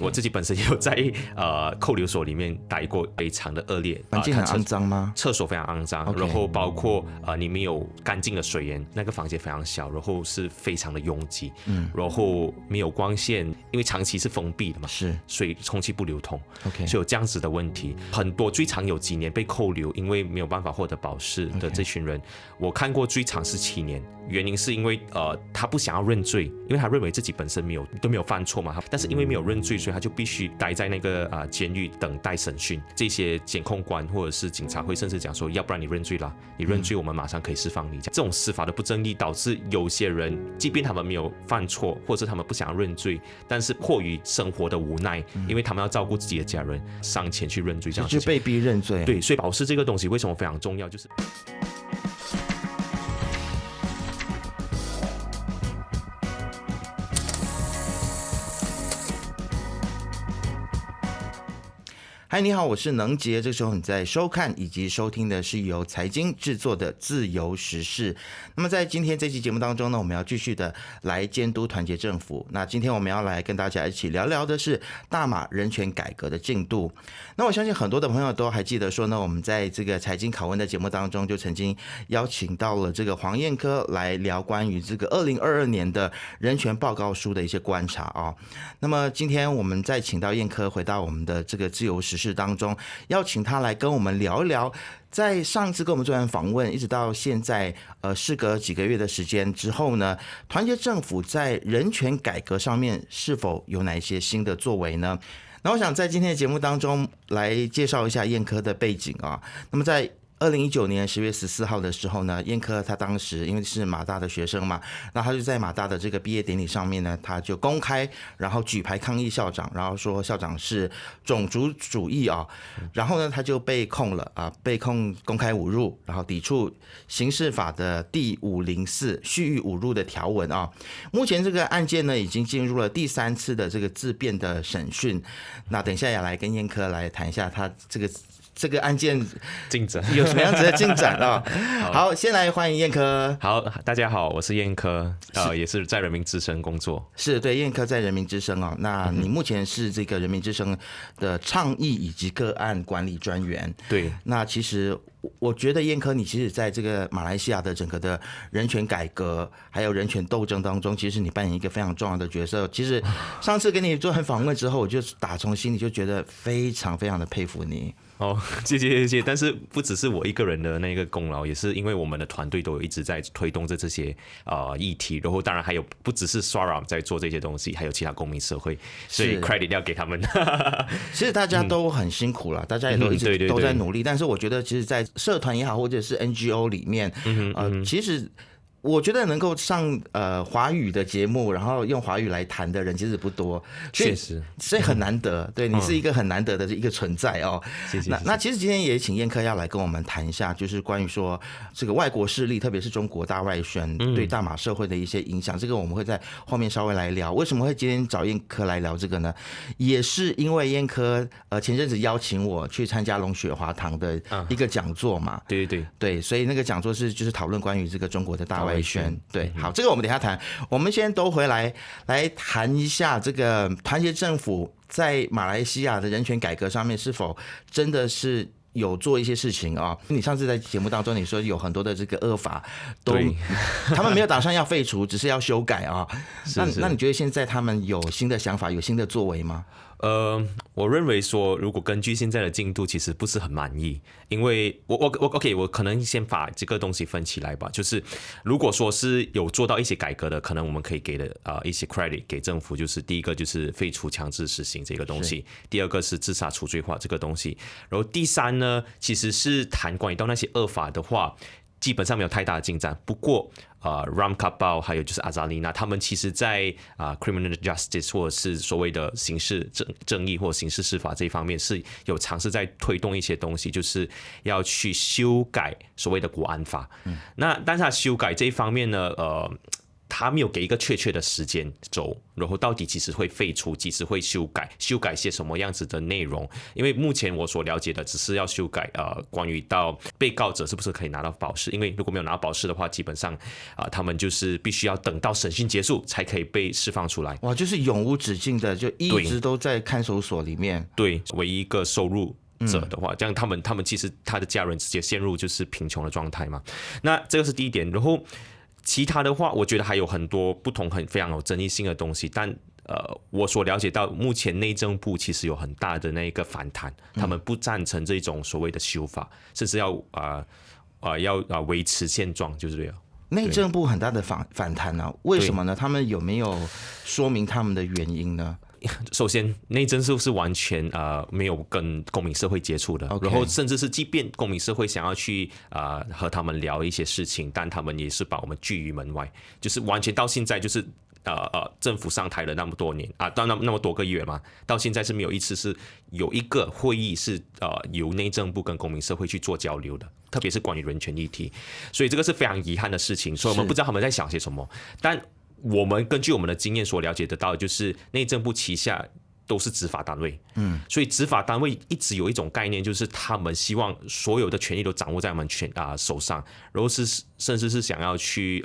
我自己本身也有在扣留所里面待过，非常的恶劣。环境很肮脏吗？厕所非常肮脏，然后包括你没有干净的水源，那个房间非常小，然后是非常的拥挤，然后没有光线，因为长期是封闭的嘛，是水空气不流通， OK， 所以有这样子的问题。很多最长有几年被扣留，因为没有办法获得保释的这群人，我看过最长是7年，原因是因为他不想要认罪，因为他认为自己本身都没有犯错嘛，但是因为没有认罪，所以他就必须待在那个监狱等待审讯。这些检控官或者是警察会甚至讲说，要不然你认罪啦，你认罪我们马上可以释放你。这种司法的不正义导致有些人，即便他们没有犯错，或者他们不想要认罪，但是迫于生活的无奈，因为他们要照顾自己的家人，上前去认罪，这样就被逼认罪。对，所以保释这个东西为什么非常重要，就是。嗨，你好，我是能杰。这时候你在收看以及收听的是由财经制作的自由时事。那么在今天这期节目当中呢，我们要继续的来监督团结政府。那今天我们要来跟大家一起聊聊的是大马人权改革的进度。那我相信很多的朋友都还记得说呢，我们在这个财经拷问的节目当中就曾经邀请到了这个黄燕科来聊关于这个2022年的人权报告书的一些观察啊。那么今天我们再请到燕科回到我们的这个自由时事当中，邀请他来跟我们聊一聊，在上一次跟我们做完访问，一直到现在，事隔几个月的时间之后呢，团结政府在人权改革上面是否有哪一些新的作为呢？那我想在今天的节目当中来介绍一下燕科的背景啊。那么在2019年10月14号的时候呢，燕科他当时因为是马大的学生嘛，那他就在马大的这个毕业典礼上面呢，他就公开然后举牌抗议校长，然后说校长是种族主义啊，然后呢他就被控了啊，被控公开侮辱，然后抵触刑事法的第504蓄意侮辱的条文啊。目前这个案件呢已经进入了第3次的这个自辩的审讯，那等一下也来跟燕科来谈一下他这个案件进展有什么样子的进展啊？好，先来欢迎燕科。好，大家好，我是燕科，也是在人民之声工作。是对，燕科在人民之声哦。那你目前是这个人民之声的倡议以及个案管理专员。对，那其实我觉得燕科你其实在这个马来西亚的整个的人权改革还有人权斗争当中，其实你扮演一个非常重要的角色。其实上次跟你做完访问之后，我就打从心里就觉得非常非常的佩服你。哦，谢谢。但是不只是我一个人的那个功劳，也是因为我们的团队都有一直在推动这些议题，然后当然还有不只是 SWARAM 在做这些东西，还有其他公民社会，所以 credit 要给他们。其实大家都很辛苦了，大家也都一直都在努力，但是我觉得其实在社团也好，或者是 NGO 里面，其实我觉得能够上华语的节目，然后用华语来谈的人其实不多，确实，所以很难得。对，你是一个很难得的一个存在哦。谢谢。那其实今天也请燕科要来跟我们谈一下，就是关于说这个外国势力，特别是中国大外宣对大马社会的一些影响。这个我们会在后面稍微来聊。为什么会今天找燕科来聊这个呢？也是因为燕科前阵子邀请我去参加龙雪华堂的一个讲座嘛。对，所以那个讲座就是讨论关于这个中国的大外宣。对，好，这个我们等一下谈。我们先都回来谈一下这个团结政府在马来西亚的人权改革上面是否真的是有做一些事情啊？你上次在节目当中你说有很多的这个恶法都他们没有打算要废除，只是要修改啊。那你觉得现在他们有新的想法，有新的作为吗？我认为说，如果根据现在的进度，其实不是很满意，因为我可能先把这个东西分起来吧。就是如果说是有做到一些改革的，可能我们可以给的一些 credit 给政府，就是第一个就是废除强制实行这个东西，第二个是自杀除罪化这个东西，然后第三呢，其实是谈关于到那些恶法的话，基本上没有太大的进展。不过Ram Kabau 还有就是阿扎丽娜，他们其实在criminal justice 或者是所谓的刑事正义或者刑事司法这一方面是有尝试在推动一些东西，就是要去修改所谓的国安法。那但是他修改这一方面呢，他没有给一个确切的时间轴，然后到底几时会废除，几时会修改些什么样子的内容？因为目前我所了解的只是要修改关于到被告者是不是可以拿到保释，因为如果没有拿到保释的话，基本上他们就是必须要等到审讯结束才可以被释放出来。哇，就是永无止境的，就一直都在看守所里面。对，唯一一个收入者的话，这样他们其实他的家人直接陷入就是贫穷的状态嘛。那这个是第一点，然后其他的话，我觉得还有很多不同非常有争议性的东西，但我所了解到，目前内政部其实有很大的那个反弹，他们不赞成这种所谓的修法，甚至要维持现状，就是这样。内政部很大的反弹啊，为什么呢？他们有没有说明他们的原因呢？首先，内政部是完全没有跟公民社会接触的， 然后甚至是即便公民社会想要去和他们聊一些事情，但他们也是把我们拒于门外，就是完全到现在就是政府上台了那么多年到那么多个月嘛，到现在是没有一次是有一个会议是由内政部跟公民社会去做交流的，特别是关于人权议题，所以这个是非常遗憾的事情，所以我们不知道他们在想些什么，但我们根据我们的经验所了解得到，就是内政部旗下都是执法单位，所以执法单位一直有一种概念，就是他们希望所有的权利都掌握在我们手上，然后甚至是想要去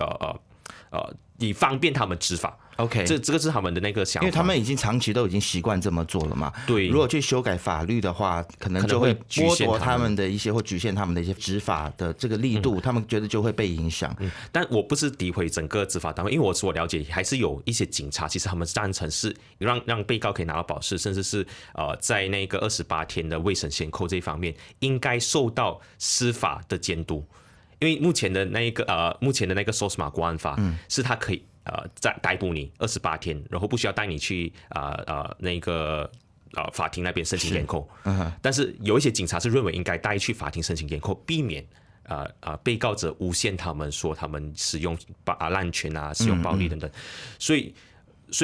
以方便他们执法。OK， 这个是他们的那个想法，因为他们已经长期都已经习惯这么做了嘛。对，如果去修改法律的话，可能就会剥夺他们的一些或局限他们的一些执法的这个力度，他们觉得就会被影响。但我不是诋毁整个执法单位，因为我所了解还是有一些警察，其实他们赞成是让被告可以拿到保释，甚至是在那个28天的未审先扣这一方面，应该受到司法的监督。因为目前的那个SOSMA 国安法是他可以再逮捕你28天，然后不需要带你去那个法庭那边申请延扣。但是有一些警察是认为应该带去法庭申请延扣，避免被告者诬陷他们说他们使用滥权使用暴力等等。所以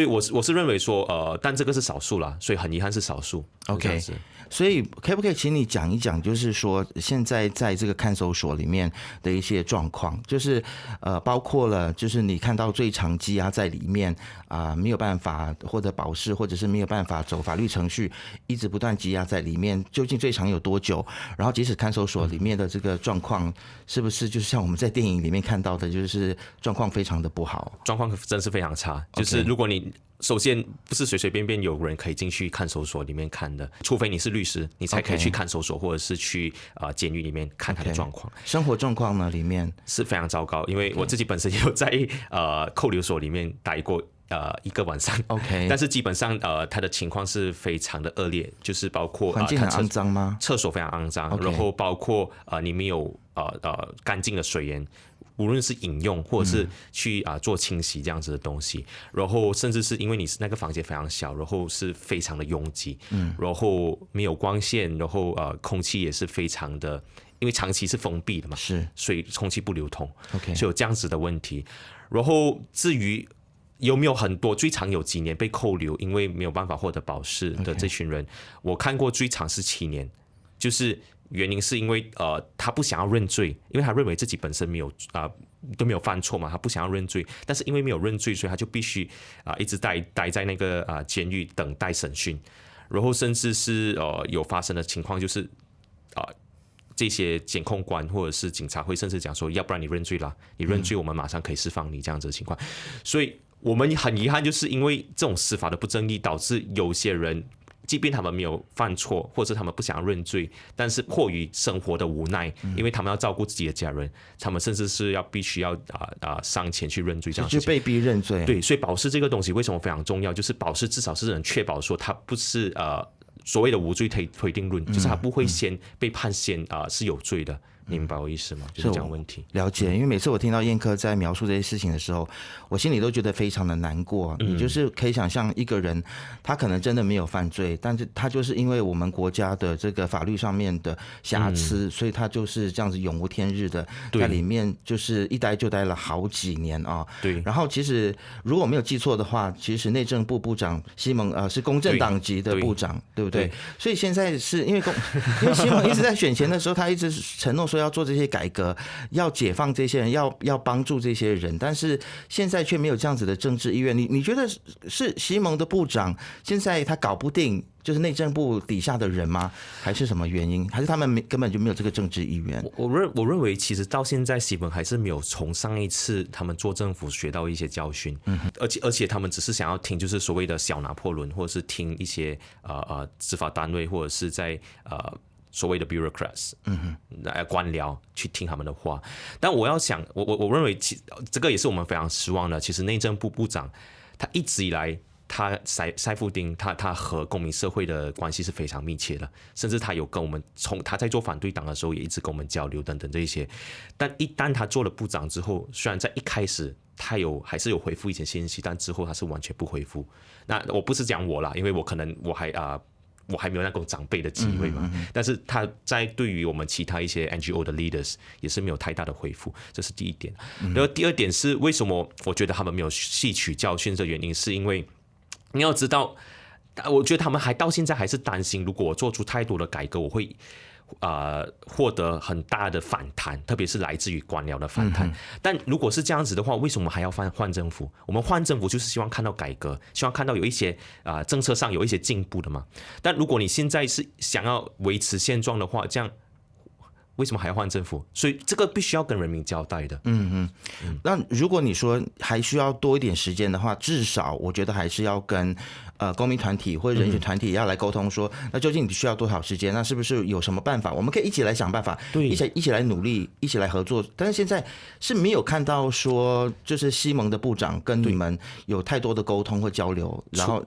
我是认为说但这个是少数啦，所以很遗憾是少数。OK， 所以可不可以请你讲一讲，就是说现在在这个看守所里面的一些状况，就是包括了就是你看到最长羁押在里面没有办法获得保释，或者是没有办法走法律程序，一直不断羁押在里面，究竟最长有多久？然后即使看守所里面的这个状况，是不是就是像我们在电影里面看到的，就是状况非常的不好？状况真是非常差，就是如果你首先不是随随便便有人可以进去看守所里面看的，除非你是律师，你才可以去看守所或者是去监狱里面看他的状况。生活状况呢，里面是非常糟糕，因为我自己本身也有在扣留所里面待过一个晚上。OK， 但是基本上他的情况是非常的恶劣，就是包括环境很肮脏吗？厕所非常肮脏，然后包括你没有干净的水源。无论是饮用或者是去做清洗这样子的东西，然后甚至是因为你是那个房间非常小，然后是非常的拥挤，然后没有光线，然后空气也是非常的，因为长期是封闭的嘛，是，所以空气不流通， OK， 所以有这样子的问题。然后至于有没有很多最长有几年被扣留，因为没有办法获得保释的这群人，我看过最长是7年，就是原因是因为他不想要认罪，因为他认为自己本身没有都没有犯错嘛，他不想要认罪，但是因为没有认罪，所以他就必须一直待在那个监狱等待审讯，然后甚至是有发生的情况就是这些检控官或者是警察会甚至讲说，要不然你认罪啦，你认罪我们马上可以释放你这样子的情况，所以我们很遗憾，就是因为这种司法的不正义，导致有些人即便他们没有犯错，或者他们不想要认罪，但是迫于生活的无奈，因为他们要照顾自己的家人，他们甚至是必须要上前去认罪这样子，就被逼认罪。对，所以保释这个东西为什么非常重要？就是保释至少是能确保说他不是所谓的无罪推定论，就是他不会先被判是有罪的。你明白我意思吗？就是这样问题。了解，因为每次我听到燕科在描述这些事情的时候，我心里都觉得非常的难过。你就是可以想象一个人，他可能真的没有犯罪，但是他就是因为我们国家的这个法律上面的瑕疵，所以他就是这样子永无天日的在里面，就是一待就待了好几年啊。对。然后其实如果我没有记错的话，其实内政部部长西蒙是公正党籍的部长， 对不对？所以现在是因为西蒙一直在选前的时候，他一直承诺说说要做这些改革，要解放这些人，要帮助这些人，但是现在却没有这样子的政治意愿。你觉得是西蒙的部长现在他搞不定就是内政部底下的人吗？还是什么原因？还是他们根本就没有这个政治意愿？我认为其实到现在西蒙还是没有从上一次他们做政府学到一些教训，而且他们只是想要听就是所谓的小拿破仑，或者是听一些执法单位或者是在所谓的 bureaucrats， 官僚去听他们的话。但我要想，我认为这个也是我们非常失望的。其实内政部部长他一直以来。塞夫丁他和公民社会的关系是非常密切的，甚至他有跟我们他在做反对党的时候也一直跟我们交流等等这一些。但一旦他做了部长之后，虽然在一开始他还是有回复一些信息，但之后他是完全不回复。那我不是讲我啦，因为我还没有那种长辈的机会嘛。但是他在对于我们其他一些 NGO 的 leaders 也是没有太大的回复，这是第一点。然后第二点是为什么我觉得他们没有吸取教训的原因，是因为你要知道，我觉得他们到现在还是担心，如果我做出太多的改革，我会获得很大的反弹，特别是来自于官僚的反弹。但如果是这样子的话，为什么还要换政府？我们换政府就是希望看到改革，希望看到有一些政策上有一些进步的嘛。但如果你现在是想要维持现状的话，这样为什么还要换政府？所以这个必须要跟人民交代的。那如果你说还需要多一点时间的话，至少我觉得还是要跟公民团体或者人权团体要来沟通说，那究竟你需要多少时间？那是不是有什么办法？我们可以一起来想办法，一起来努力，一起来合作。但是现在是没有看到说，就是西蒙的部长跟你们有太多的沟通或交流，然后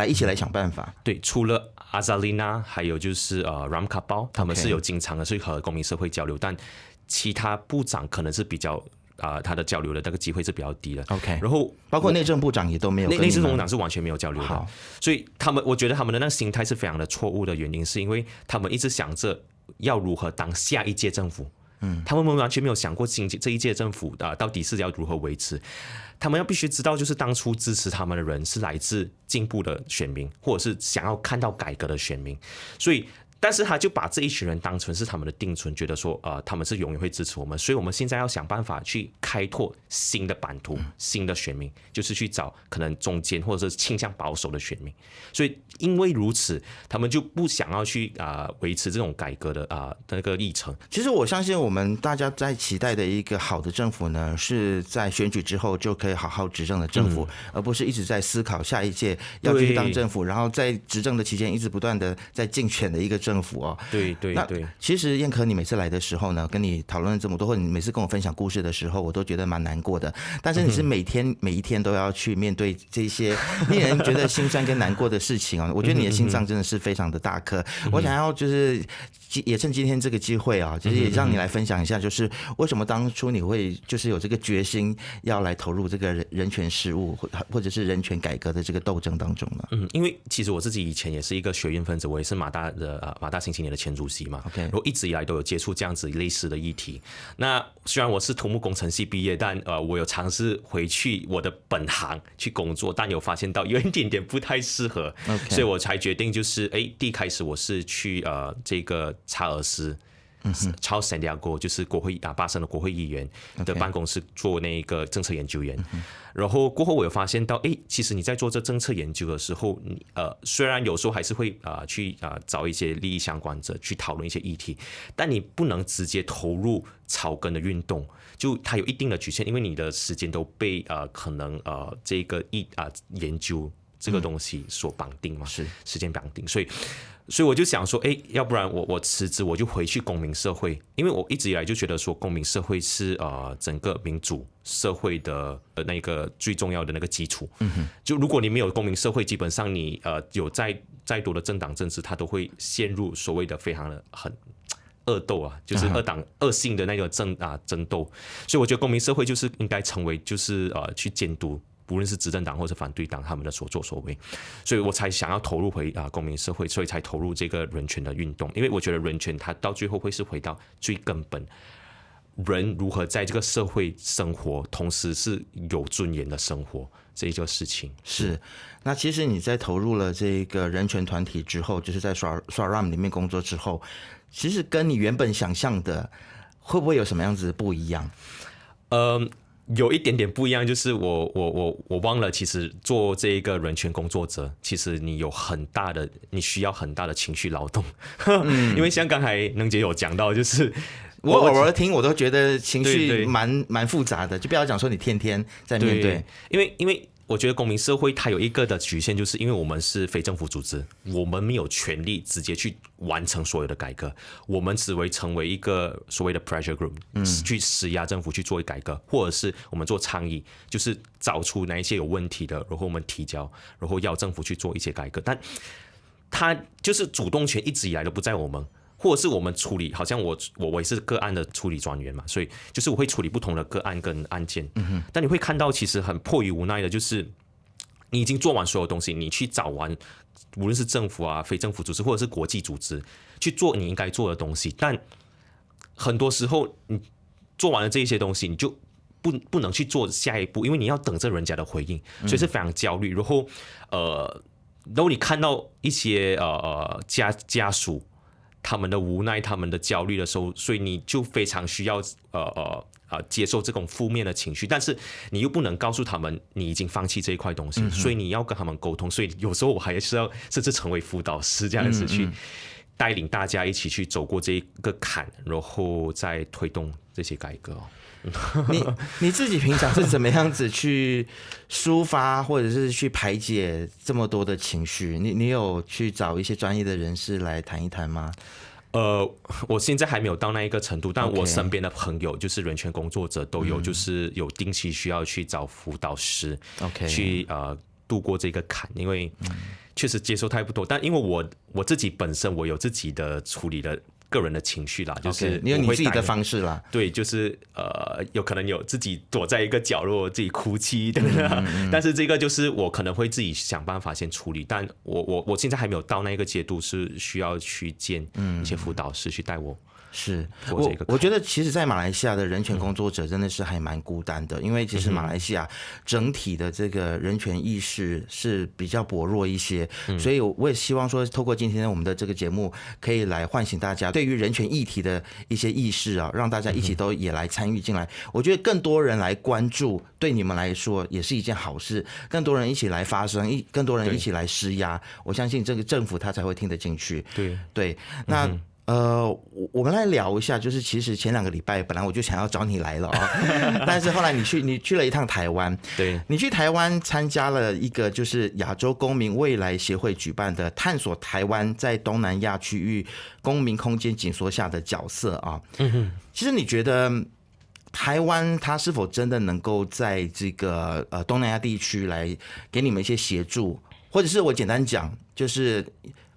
一起来想办法。对，除了阿扎丽娜，还有就是Ram Kapal， 他们是有经常的去和公民社会交流，但其他部长可能是比较。他的交流的那个机会是比较低的。OK， 然后包括内政部长也都没有跟你们，内政部长是完全没有交流的。所以我觉得他们的那个心态是非常的错误的原因，是因为他们一直想着要如何当下一届政府。他们完全没有想过这一届政府到底是要如何维持。他们必须知道，就是当初支持他们的人是来自进步的选民，或者是想要看到改革的选民。所以。但是他就把这一群人当成是他们的定存，觉得说他们是永远会支持我们，所以我们现在要想办法去开拓新的版图、新的选民，就是去找可能中间或者是倾向保守的选民。所以因为如此，他们就不想要去维持这种改革的那个历程。其实我相信我们大家在期待的一个好的政府呢，是在选举之后就可以好好执政的政府，而不是一直在思考下一届要继续当政府，然后在执政的期间一直不断的在竞选的一个政府哦。对。其实燕可，你每次来的时候呢，跟你讨论这么多，或者你每次跟我分享故事的时候，我都觉得蛮难过的。但是你是每一天都要去面对这些令人觉得心酸跟难过的事情哦。我觉得你的心脏真的是非常的大颗。我想要就是也趁今天这个机会啊，就是也让你来分享一下，就是为什么当初你会就是有这个决心要来投入这个人权事务或者是人权改革的这个斗争当中呢？因为其实我自己以前也是一个学运分子，我也是马大新青年的前主席嘛。然后一直以来都有接触这样子类似的议题。那虽然我是土木工程系毕业，但我有尝试回去我的本行去工作，但有发现到有一点点不太适合，所以我才决定就是第一开始我是去这个查尔斯。Charles Santiago 就是巴生的国会议员的办公室做那个政策研究员，然后过后我有发现到，其实你在做这政策研究的时候，虽然有时候还是会去找一些利益相关者去讨论一些议题，但你不能直接投入草根的运动，就它有一定的局限，因为你的时间都被可能这个研究这个东西所绑定嘛，是时间绑定，所以我就想说，要不然我辞职，我就回去公民社会，因为我一直以来就觉得说，公民社会是整个民主社会的那个最重要的那个基础。就如果你没有公民社会，基本上你有再多的政党政治，它都会陷入所谓的非常的很恶斗啊，就是恶性的那个争斗。所以我觉得公民社会就是应该成为就是去监督。不论是执政党或是反对党，他们的所作所为，所以我才想要投入回公民社会，所以才投入这个人权的运动。因为我觉得人权它到最后会是回到最根本，人如何在这个社会生活，同时是有尊严的生活这一个事情。是，那其实你在投入了这个人权团体之后，就是在SWARAM里面工作之后，其实跟你原本想象的会不会有什么样子的不一样？有一点点不一样，就是我忘了，其实做这个人权工作者，其实你需要很大的情绪劳动，因为像刚才能姐有讲到，就是我偶尔听我都觉得情绪蛮复杂的，就不要讲说你天天在面对，因为我觉得公民社会它有一个的局限，就是因为我们是非政府组织，我们没有权利直接去完成所有的改革，我们只会成为一个所谓的 pressure group，去施压政府去做改革，或者是我们做倡议，就是找出哪一些有问题的，然后我们提交，然后要政府去做一些改革，但它就是主动权一直以来都不在我们。或者是我们处理，好像我也是个案的处理专员嘛，所以就是我会处理不同的个案跟案件。但你会看到，其实很迫于无奈的，就是你已经做完所有东西，你去找完，无论是政府啊、非政府组织或者是国际组织去做你应该做的东西，但很多时候你做完了这些东西，你就不能去做下一步，因为你要等着人家的回应，所以是非常焦虑。然后你看到一些家属。他们的无奈、他们的焦虑的时候，所以你就非常需要接受这种负面的情绪，但是你又不能告诉他们你已经放弃这一块东西，所以你要跟他们沟通。所以有时候我还是要甚至成为辅导师这样子去带领大家一起去走过这一个坎，然后再推动这些改革。你自己平常是怎么样子去抒发，或者是去排解这么多的情绪？你有去找一些专业的人士来谈一谈吗？我现在还没有到那一个程度，但我身边的朋友就是人权工作者都有，就是有定期需要去找辅导师去度过这个坎，因为确实接受太不多。但因为我自己本身我有自己的处理的个人的情绪啦，就是你有你自己的方式啦。对，就是有可能有自己躲在一个角落自己哭泣的，但是这个就是我可能会自己想办法先处理，但我现在还没有到那一个阶度，是需要去见一些辅导师去带我。是我觉得其实在马来西亚的人权工作者真的是还蛮孤单的，因为其实马来西亚整体的这个人权意识是比较薄弱一些，所以我也希望说透过今天我们的这个节目可以来唤醒大家对于人权议题的一些意识啊，让大家一起都也来参与进来。我觉得更多人来关注对你们来说也是一件好事，更多人一起来发声，更多人一起来施压，我相信这个政府他才会听得进去。对，那我们来聊一下，就是其实前2个礼拜本来我就想要找你来了但是后来你去了一趟台湾，对，你去台湾参加了一个就是亚洲公民未来协会举办的探索台湾在东南亚区域公民空间紧缩下的角色啊。其实你觉得台湾它是否真的能够在这个东南亚地区来给你们一些协助，或者是我简单讲就是。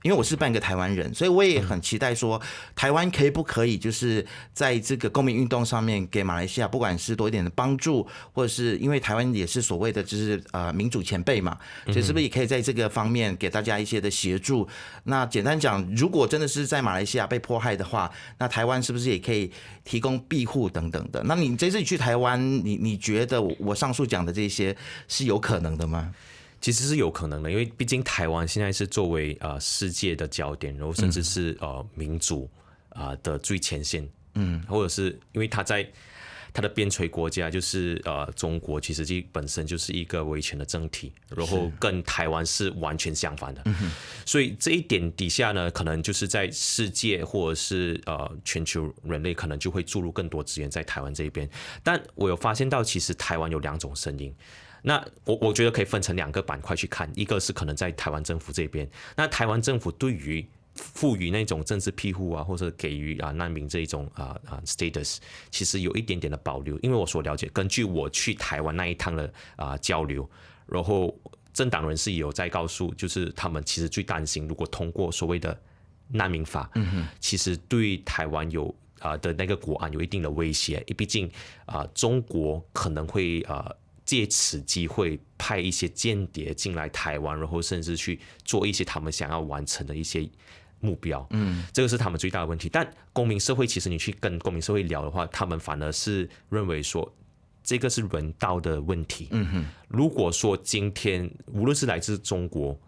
因为我是半个台湾人，所以我也很期待说，台湾可不可以就是在这个公民运动上面给马来西亚不管是多一点的帮助，或者是因为台湾也是所谓的就是民主前辈嘛，所以是不是也可以在这个方面给大家一些的协助？那简单讲，如果真的是在马来西亚被迫害的话，那台湾是不是也可以提供庇护等等的？那你这次去台湾，你觉得我上述讲的这些是有可能的吗？其实是有可能的，因为毕竟台湾现在是作为世界的焦点，然后甚至是民主的最前线，或者是因为它在它的边陲国家就是中国，其实本身就是一个威权的政体，然后跟台湾是完全相反的，所以这一点底下呢，可能就是在世界或者是全球人类可能就会注入更多资源在台湾这一边，但我有发现到，其实台湾有2种声音。那我觉得可以分成2个板块去看，一个是可能在台湾政府这边，那台湾政府对于赋予那种政治庇护啊，或者给予难民这一种status， 其实有一点点的保留，因为我所了解，根据我去台湾那一趟的交流，然后政党人士也有在告诉，就是他们其实最担心，如果通过所谓的难民法，其实对台湾有的那个国安有一定的威胁，毕竟中国可能会借此机会派一些间谍进来台湾，然后甚至去做一些他们想要完成的一些目标，这个是他们最大的问题。但公民社会其实你去跟公民社会聊的话，他们反而是认为说这个是人道的问题。如果说今天无论是来自中国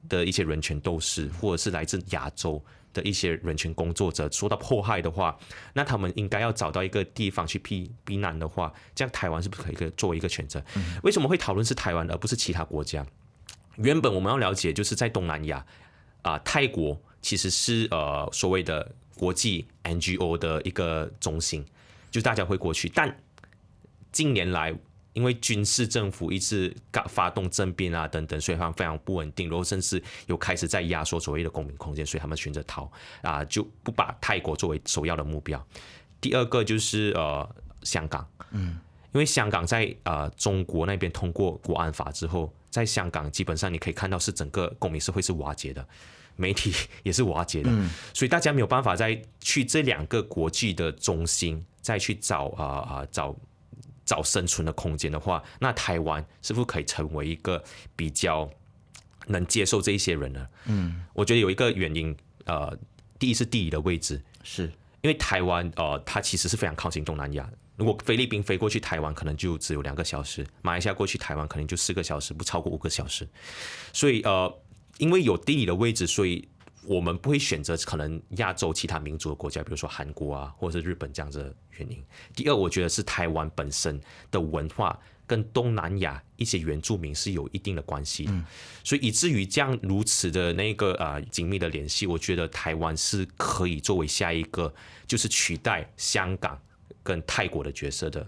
的一些人权斗士，或者是来自亚洲的一些人权工作者受到迫害的话，那他们应该要找到一个地方去避难的话，这样台湾是不是可以作为一个选择？为什么会讨论是台湾而不是其他国家？原本我们要了解，就是在东南亚泰国其实是所谓的国际 NGO 的一个中心，就大家会过去。但近年来，因为军事政府一直发动政变啊等等，所以非常不稳定，然后甚至有开始在压缩所谓的公民空间，所以他们选择逃就不把泰国作为首要的目标。第二个就是香港，因为香港在中国那边通过国安法之后，在香港基本上你可以看到是整个公民社会是瓦解的，媒体也是瓦解的，所以大家没有办法再去这两个国际的中心再去找生存的空间的话，那台湾是不是可以成为一个比较能接受这一些人呢？我觉得有一个原因，第一是地理的位置，是因为台湾它其实是非常靠近东南亚。如果菲律宾飞过去台湾，可能就只有2个小时；马来西亚过去台湾，可能就4个小时，不超过5个小时。所以因为有地理的位置，所以我们不会选择可能亚洲其他民族的国家，比如说韩国啊，或者是日本这样子的原因。第二，我觉得是台湾本身的文化跟东南亚一些原住民是有一定的关系的，所以以至于这样如此的那个紧密的联系，我觉得台湾是可以作为下一个就是取代香港跟泰国的角色的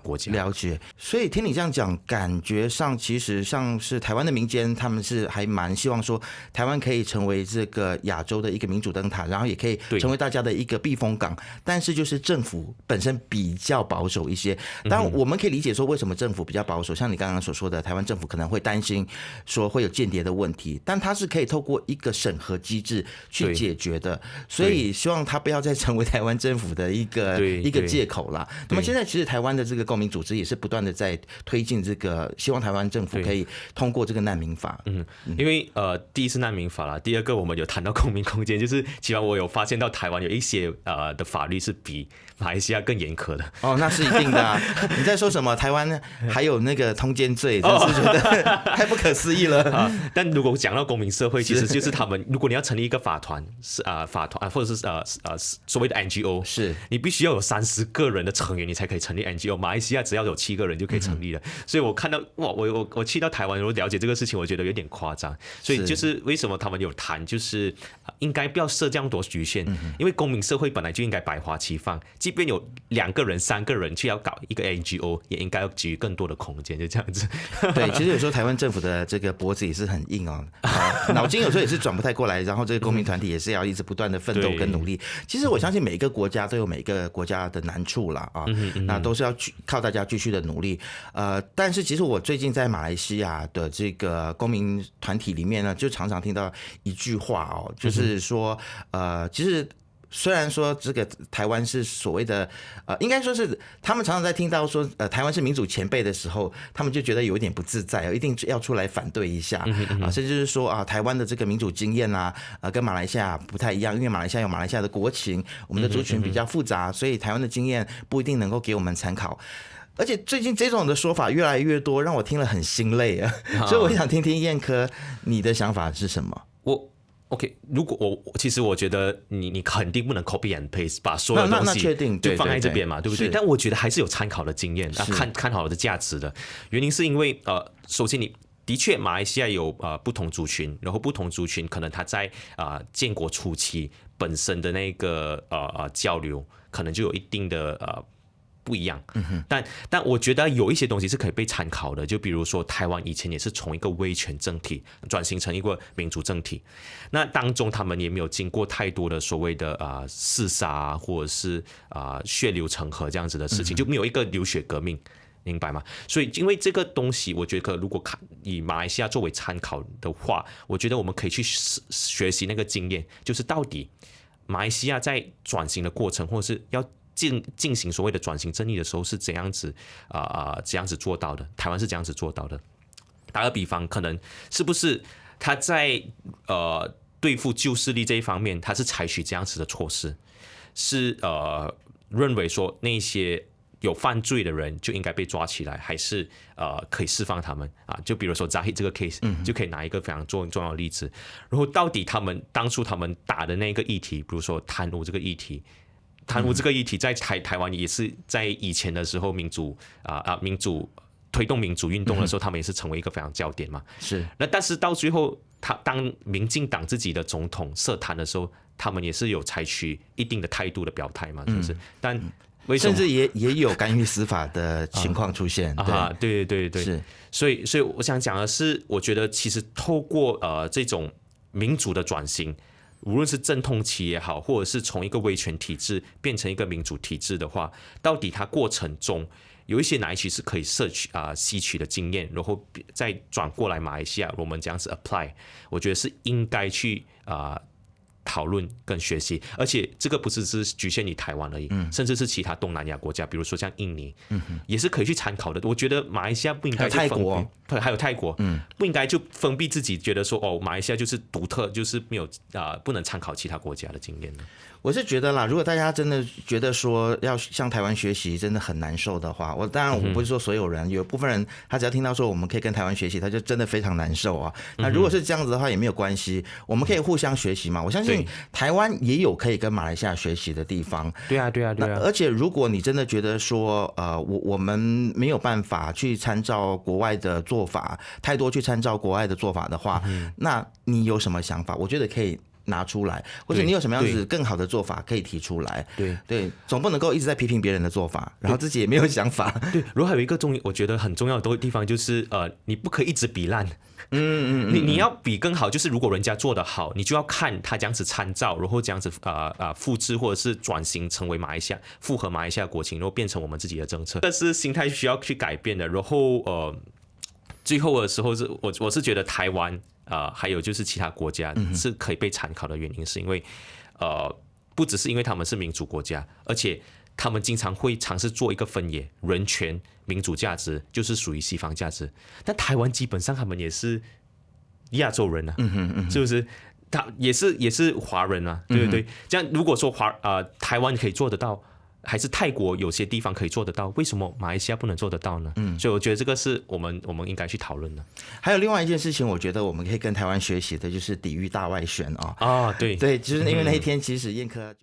国家。了解，所以听你这样讲，感觉上其实像是台湾的民间，他们是还蛮希望说，台湾可以成为这个亚洲的一个民主灯塔，然后也可以成为大家的一个避风港。但是就是政府本身比较保守一些，当然我们可以理解说为什么政府比较保守，像你刚刚所说的，台湾政府可能会担心说会有间谍的问题，但它是可以透过一个审核机制去解决的，所以希望它不要再成为台湾政府的一个借口啦。那么现在其实台湾的这个公民组织也是不断的在推进这个，希望台湾政府可以通过这个难民法。因为第一是难民法啦，第二个我们有谈到公民空间，就是起码我有发现到台湾有一些的法律是比马来西亚更严苛的。那是一定的啊！你在说什么？台湾还有那个通奸罪，真是觉得太不可思议了。但如果讲到公民社会，其实就是他们，如果你要成立一个法团，或者是所谓的 NGO， 是你必须要有30个人的成员，你才可以成立 NGO。马来西亚只要有7个人就可以成立了。所以我看到我去到台湾，我了解这个事情，我觉得有点夸张。所以就是为什么他们有谈，就是应该不要设这样多局限，因为公民社会本来就应该百花齐放，即便有2个人、3个人去要搞一个 NGO， 也应该要给予更多的空间，就这样子。对，其实有时候台湾政府的这个脖子也是很硬哦，脑筋有时候也是转不太过来，然后这个公民团体也是要一直不断的奋斗跟努力。其实我相信每一个国家都有每一个国家的难处啦那都是要靠大家继续的努力。但是其实我最近在马来西亚的这个公民团体里面呢，就常常听到一句话就是说其实虽然说这个台湾是所谓的应该说是他们常常在听到说台湾是民主前辈的时候，他们就觉得有一点不自在，一定要出来反对一下甚至是说台湾的这个民主经验跟马来西亚不太一样，因为马来西亚有马来西亚的国情，我们的族群比较复杂，所以台湾的经验不一定能够给我们参考。而且最近这种的说法越来越多，让我听了很心累所以我想听听燕科你的想法是什么。OK， 如果其实我觉得你肯定不能 copy and paste 把所有东西就放在这边嘛，对不对？但我觉得还是有参考的经验，看好的价值的。原因是因为首先你的确马来西亚有不同族群，然后不同族群可能他在建国初期本身的那个交流可能就有一定的不一样，但我觉得有一些东西是可以被参考的，就比如说台湾以前也是从一个威权政体转型成一个民主政体，那当中他们也没有经过太多的所谓的厮杀或者是血流成河这样子的事情，就没有一个流血革命，明白吗？所以因为这个东西，我觉得如果以马来西亚作为参考的话，我觉得我们可以去学习那个经验，就是到底马来西亚在转型的过程，或者是要进行所谓的转型正义的时候是怎样子做到的？台湾是怎样子做到的？打个比方，可能是不是他在对付旧势力这一方面，他是采取这样子的措施，是认为说那些有犯罪的人就应该被抓起来，还是可以释放他们啊？就比如说Zahid这个 case，就可以拿一个非常重要的例子。然后到底当初他们打的那个议题，比如说贪污这个议题。贪污这个议题在台湾也是在以前的时候民主推动民主运动的时候，他们也是成为一个非常焦点嘛。是。那但是到最后，当民进党自己的总统涉贪的时候，他们也是有采取一定的态度的表态嘛，是不是？但为什么甚至也有干预司法的情况出现？对，是。所以我想讲的是，我觉得其实透过这种民主的转型。无论是正统期也好，或者是从一个威权体制变成一个民主体制的话，到底它过程中有一些哪一些是可以吸取的经验，然后再转过来马来西亚，我们这样子 apply， 我觉得是应该去讨论跟学习，而且这个不是只局限于台湾而已，甚至是其他东南亚国家，比如说像印尼，也是可以去参考的。我觉得马来西亚不应该还有泰国，不应该就封闭自己，觉得说马来西亚就是独特，就是没有不能参考其他国家的经验的。我是觉得啦，如果大家真的觉得说要向台湾学习真的很难受的话，当然我不是说所有人，有部分人他只要听到说我们可以跟台湾学习，他就真的非常难受啊。那如果是这样子的话也没有关系，我们可以互相学习嘛。我相信台湾也有可以跟马来西亚学习的地方。对啊。而且如果你真的觉得说我们没有办法去参照国外的做法，太多去参照国外的做法的话，那你有什么想法？我觉得可以拿出来，或者你有什么样子更好的做法可以提出来。对，总不能够一直在批评别人的做法，然后自己也没有想法。对，如果还有一个我觉得很重要的地方就是你不可以一直比烂。你要比更好，就是如果人家做得好，你就要看他这样子参照，然后这样子复制或者是转型成为符合马来西亚国情，然后变成我们自己的政策。这是心态需要去改变的。然后最后的时候我是觉得台湾还有就是其他国家是可以被参考的原因，是因为不只是因为他们是民主国家，而且他们经常会尝试做一个分野，人权、民主价值就是属于西方价值，但台湾基本上他们也是亚洲人啊，是不是？他也是华人啊，对不对？这样如果说台湾可以做得到，还是泰国有些地方可以做得到，为什么马来西亚不能做得到呢？所以我觉得这个是我们应该去讨论的。还有另外一件事情，我觉得我们可以跟台湾学习的，就是抵御大外宣啊。对，就是因为那一天其实燕科。